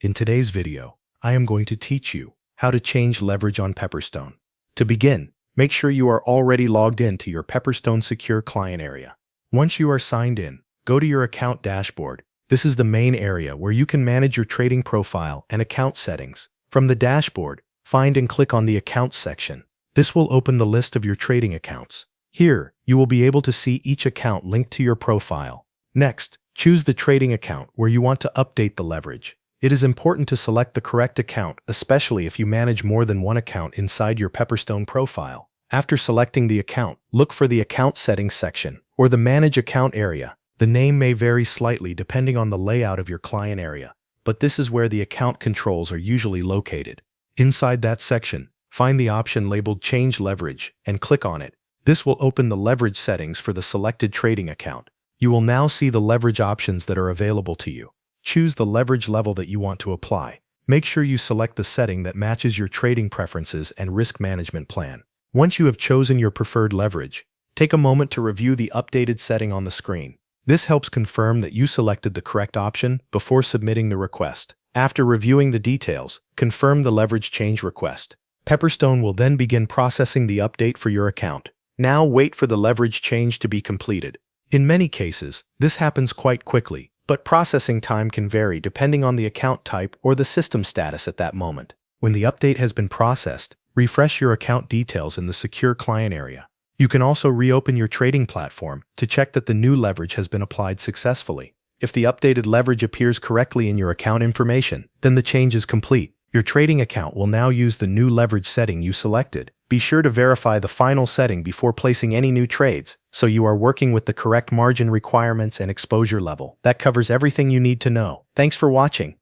In today's video, I am going to teach you how to change leverage on Pepperstone. To begin, make sure you are already logged in to your Pepperstone secure client area. Once you are signed in, go to your account dashboard. This is the main area where you can manage your trading profile and account settings. From the dashboard, find and click on the Accounts section. This will open the list of your trading accounts. Here, you will be able to see each account linked to your profile. Next, choose the trading account where you want to update the leverage. It is important to select the correct account, especially if you manage more than one account inside your Pepperstone profile. After selecting the account, look for the Account Settings section or the Manage Account area. The name may vary slightly depending on the layout of your client area, but this is where the account controls are usually located. Inside that section, find the option labeled Change Leverage and click on it. This will open the leverage settings for the selected trading account. You will now see the leverage options that are available to you. Choose the leverage level that you want to apply. Make sure you select the setting that matches your trading preferences and risk management plan. Once you have chosen your preferred leverage, take a moment to review the updated setting on the screen. This helps confirm that you selected the correct option before submitting the request. After reviewing the details, confirm the leverage change request. Pepperstone will then begin processing the update for your account. Now wait for the leverage change to be completed. In many cases, this happens quite quickly, but processing time can vary depending on the account type or the system status at that moment. When the update has been processed, refresh your account details in the Secure Client area. You can also reopen your trading platform to check that the new leverage has been applied successfully. If the updated leverage appears correctly in your account information, then the change is complete. Your trading account will now use the new leverage setting you selected. Be sure to verify the final setting before placing any new trades, so you are working with the correct margin requirements and exposure level. That covers everything you need to know. Thanks for watching.